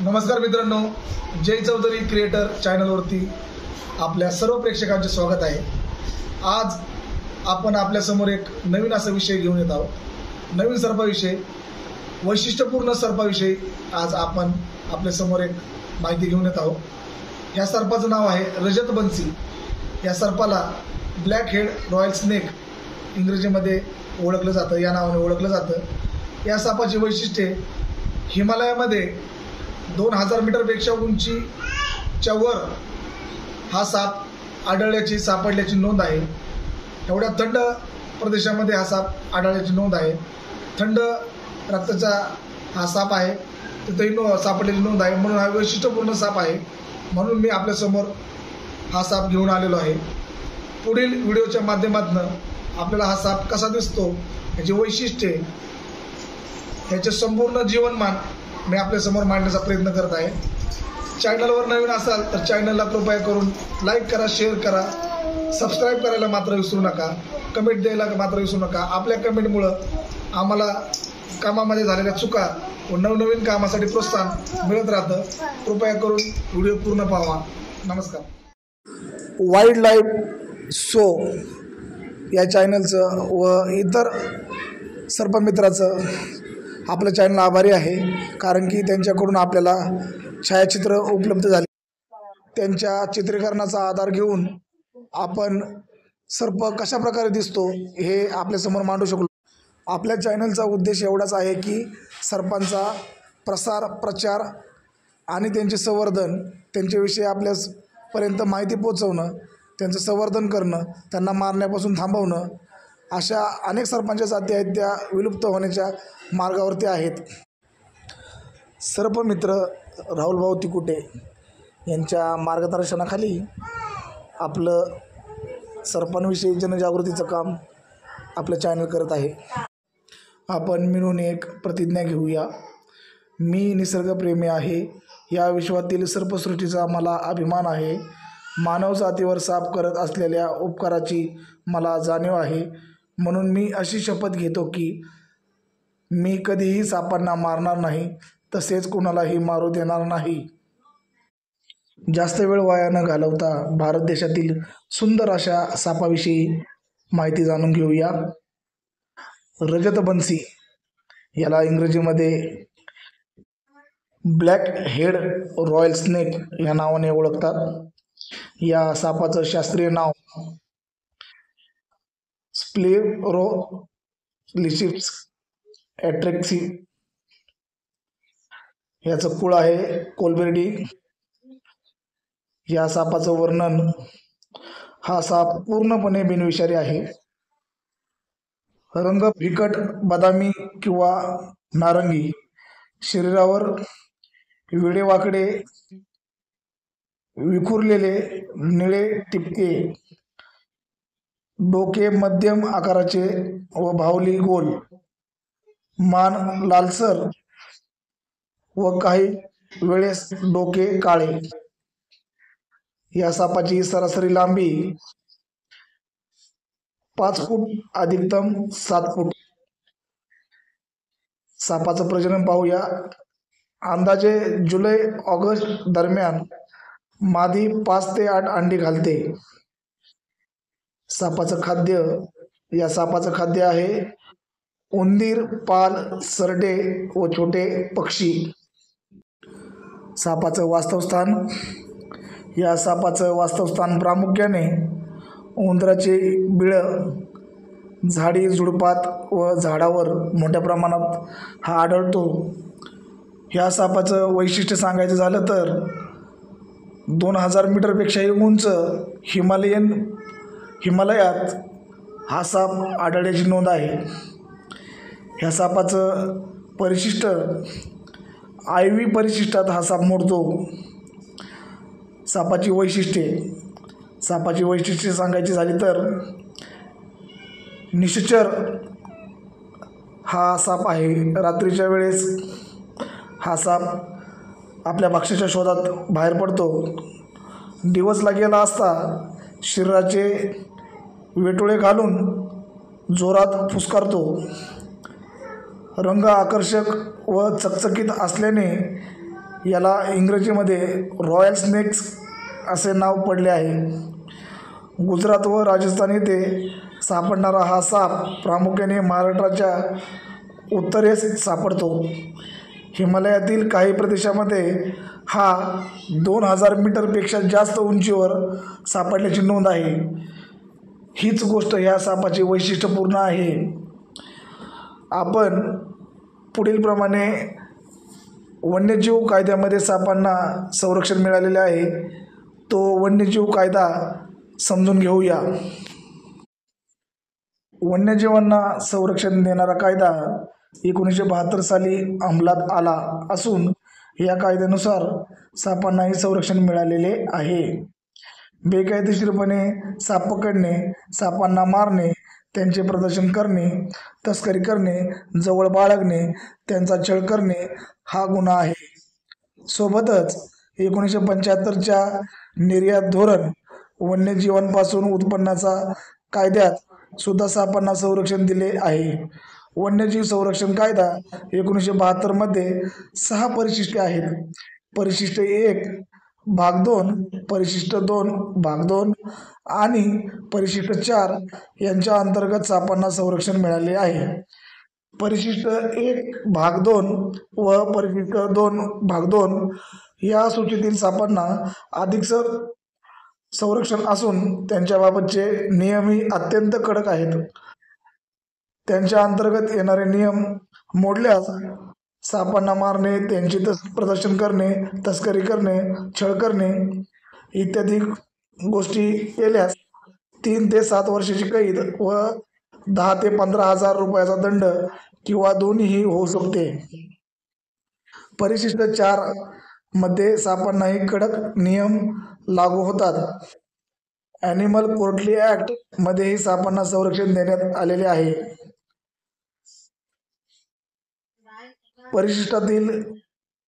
नमस्कार मित्रांनो, जय चौधरी क्रिएटर चॅनलवरती आपल्या सर्व प्रेक्षकांचे स्वागत आहे। आज आपण आपल्या समोर एक नवीन असा विषय घेऊन येत आहोत। नवीन सर्पाविषयी, वैशिष्ट्यपूर्ण सर्पाविषयी आज आपण आपल्या समोर एक माहिती घेऊन येत आहोत। या सर्पाचं नाव आहे रजत बन्सी। या सर्पाला ब्लॅक हेड रॉयल स्नेक इंग्रजीमध्ये ओळखलं जातं, या नावाने ओळखलं जातं। या सापाची वैशिष्ट्ये, हिमालयामध्ये 2000 मीटरपेक्षा उंचीच्या वर हा साप सापडल्याची नोंद आहे। एवढ्या थंड प्रदेशामध्ये हा साप आढळल्याची नोंद आहे। थंड रक्ताचा हा साप आहे, तिथेही सापडल्याची नोंद आहे। म्हणून हा वैशिष्ट्यपूर्ण साप आहे, म्हणून मी आपल्यासमोर हा साप घेऊन आलेलो आहे। पुढील व्हिडिओच्या माध्यमातून आपल्याला हा साप कसा दिसतो, याची वैशिष्ट्ये, याचे संपूर्ण जीवनमान मी आपल्यासमोर मांडण्याचा प्रयत्न करत आहे। चॅनलवर नवीन असाल तर चॅनलला कृपया करून लाईक करा, शेअर करा, सबस्क्राईब करायला मात्र विसरू नका, कमेंट द्यायला मात्र विसरू नका। आपल्या कमेंटमुळं आम्हाला कामामध्ये झालेल्या चुका व नवनवीन कामासाठी प्रोत्साहन मिळत राहतं। कृपया करून व्हिडिओ पूर्ण पाहावा। नमस्कार। वाईल्ड लाईफ शो या चॅनलचं व इतर सर्पमित्राचं आपलं चॅनल आभारी आहे, कारण की त्यांच्याकडून आपल्याला छायाचित्र उपलब्ध झाले। त्यांच्या चित्रीकरणाचा आधार घेऊन आपण सर्प कशा प्रकारे दिसतो हे आपल्यासमोर मांडू शकलो। आपल्या चॅनलचा उद्देश एवढाच आहे की सर्पांचा प्रसार, प्रचार आणि त्यांचे संवर्धन, त्यांच्याविषयी आपल्यापर्यंत माहिती पोहोचवणं, त्यांचं संवर्धन करणं, त्यांना मारण्यापासून थांबवणं। अशा अनेक सर्पांच्या जाती आहेत, त्या विलुप्त होण्याच्या मार्गावरती आहेत। सर्पमित्र राहुलभाऊ तिकुटे यांच्या मार्गदर्शनाखाली आपलं सर्पांविषयी जनजागृतीचं काम आपलं चॅनल करत आहे। आपण मिळून एक प्रतिज्ञा घेऊया। मी निसर्गप्रेमी आहे, या विश्वातील सर्पसृष्टीचा मला अभिमान आहे। मानव जातीवर साप करत असलेल्या उपकाराची मला जाणीव आहे, म्हणून मी अशी शपथ घेतो की मी कधीही सापांना मारणार नाही, तसेच कुणालाही मारू देणार नाही। जास्त वेळ वाया न घालवता भारत देशातील सुंदर अशा सापाविषयी माहिती जाणून घेऊया। रजत बन्सी याला इंग्रजीमध्ये ब्लॅक हेड रॉयल स्नेक या नावाने ओळखतात। या सापाचं शास्त्रीय नाव स्प्लेरोलिसिप्स ॲट्रेक्सी, याचं कुळ आहे कोलबेर्डी। या सापाचं वर्णन, हा साप पूर्णपणे बिनविषारी आहे। रंग फिकट बदामी किंवा नारंगी, शरीरावर वेडेवाकडे विखुरलेले निळे टिपके, डोके मध्यम आकाराचे व बाहुली गोल, मान लालसर व काही वेळेस डोके काळे। या सापाची सरासरी लांबी 5 फूट, अधिकतम 7 फूट। सापाचं प्रजनन पाहूया। अंदाजे जुलै-ऑगस्ट दरम्यान मादी 5 ते 8 अंडी घालते। सापाचं खाद्य, या सापाचं खाद्य आहे उंदीर, पाल, सरडे व छोटे पक्षी। सापाचं वास्तवस्थान, या सापाचं वास्तवस्थान प्रामुख्याने उंदराचे बिळं, झाडी झुडपात व झाडावर मोठ्या प्रमाणात हा आढळतो। ह्या सापाचं वैशिष्ट्य सांगायचं झालं तर 2000 मीटरपेक्षाही उंच हिमालयात हा साप आढळल्याची नोंद आहे। ह्या सापाचं परिशिष्ट, IV परिशिष्टात हा साप मोडतो। सापाची वैशिष्ट्ये सांगायची झाली तर निशाचर हा साप आहे। रात्रीच्या वेळेस हा साप आपल्या भक्ष्याच्या शोधात बाहेर पडतो। दिवस लागलेला असता शरीराचे वेटोळे घालून जोरात फुसकारतो। रंग आकर्षक व चकचकीत असल्याने याला इंग्रजीमध्ये रॉयल स्नेक्स असे नाव पडले आहे. गुजरात व राजस्थान येथे सापडणारा हा साप प्रामुख्याने महाराष्ट्राच्या उत्तरेस सापडतो. हिमालयातील काही प्रदेशामध्ये हा 2000 मीटरपेक्षा जास्त उंचीवर सापडल्याची नोंद आहे. हीच गोष्ट ह्या सापाची वैशिष्ट्यपूर्ण आहे. आपण पुढीलप्रमाणे वन्यजीव कायद्यामध्ये सापांना संरक्षण मिळालेले आहे, तो वन्यजीव कायदा समजून घेऊया. वन्यजीवांना संरक्षण देणारा कायदा 1972 साली अंमलात आला असून या कायद्यानुसार सापांनाही संरक्षण मिळालेले आहे. बेकायदेशीरपणे साप पकडणे, सापांना मारणे, त्यांचे प्रदर्शन करणे, तस्करी करणे, जवळ बाळगणे, त्यांचा छळ करणे हा गुन्हा आहे. सोबतच 1975च्या निर्यात धोरण वन्यजीवांपासून उत्पन्नाचा कायद्यात सुद्धा सापांना संरक्षण दिले आहे. वन्यजीव संरक्षण कायदा 1972 मध्ये 6 परिशिष्टे आहेत. परिशिष्ट 1 भाग 2, परिशिष्ट 2 भाग 2 आणि परिशिष्ट 4 यांच्या अंतर्गत सापांना संरक्षण मिळाले आहे. परिशिष्ट 1 भाग 2 व परिशिष्ट 2 भाग 2 या सूचीतील सापांना अधिकतर संरक्षण असून त्यांच्याबाबतचे नियमही अत्यंत कडक आहेत. त्यांच्या अंतर्गत येणारे नियम मोडल्यास सापांना मारणे, त्यांचे प्रदर्शन करणे, तस्करी करणे, छळ करणे इत्यादी गोष्टी केल्यास 3 ते 7 वर्षाची कैद व 10 ते 15,000 रुपयाचा दंड किंवा दोन्हीही होऊ शकते. परिशिष्ट 4 मध्ये सापांनाही कडक नियम लागू होतात. ॲनिमल क्रुएल्टी ॲक्ट मध्येही सापांना संरक्षण देण्यात आलेले आहे. परिशिष्टातील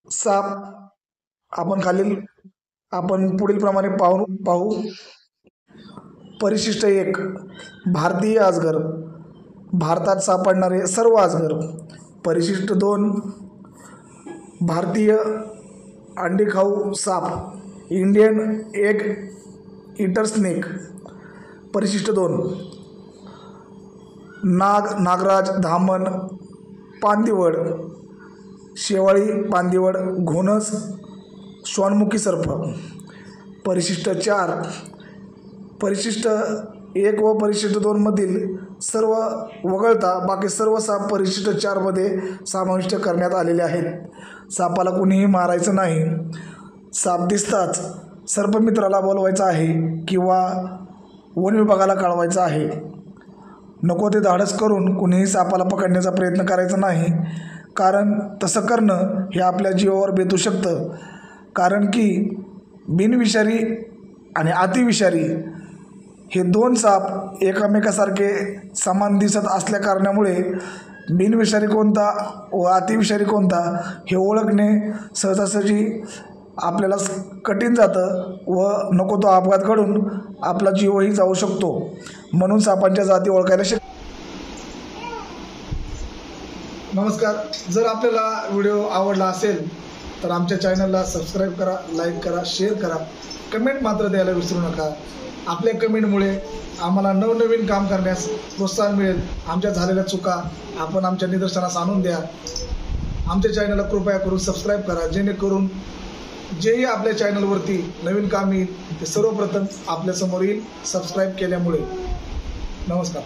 साप आपण पुढील प्रमाणे पाहू. परिशिष्ट 1 भारतीय अजगर, भारतात सापडणारे सर्व अजगर. परिशिष्ट 2 भारतीय अंडीखाऊ साप, इंडियन एग ईटर स्नेक. परिशिष्ट 2 नाग, नागराज, धामण, पांदिवड, शेवाळी, पांदिवड, घोणस, श्वानमुखी सर्प. परिशिष्ट 4 परिशिष्ट 1 व परिशिष्ट 2 मधील सर्व वगळता बाकी सर्व साप परिशिष्ट 4 मध्ये समाविष्ट करण्यात आलेले आहेत. सापाला कुणीही मारायचं नाही. साप दिसताच सर्पमित्राला बोलवायचं आहे किंवा वन विभागाला कळवायचं आहे. नको ते धाडस करून कुणीही सापाला पकडण्याचा प्रयत्न करायचा नाही, कारण तसं करणं हे आपल्या जीवावर बेतू शकतं. कारण की बिनविषारी आणि अतिविषारी हे 2 साप एकमेकासारखे समान दिसत असल्या कारणामुळे बिनविषारी कोणता व अतिविषारी कोणता हे ओळखणे सहजासहजी आपल्याला कठीण जातं व नको तो अपघात घडून आपला जीवही जाऊ शकतो. म्हणून सापांच्या जाती ओळखायला नमस्कार. जर आपल्याला व्हिडिओ आवडला असेल तर आमच्या चॅनलला सबस्क्राईब करा, लाईक करा, शेअर करा, कमेंट मात्र द्यायला विसरू नका. आपल्या कमेंटमुळे आम्हाला नवनवीन काम करण्यास प्रोत्साहन मिळेल. आमच्या झालेल्या चुका आपण आमच्या निदर्शनास आणून द्या. आमच्या चॅनलला कृपया करून सबस्क्राईब करा, जेणेकरून जेही आपल्या चॅनलवरती नवीन काम येईल ते सर्वप्रथम आपल्यासमोर येईल सबस्क्राईब केल्यामुळे. नमस्कार.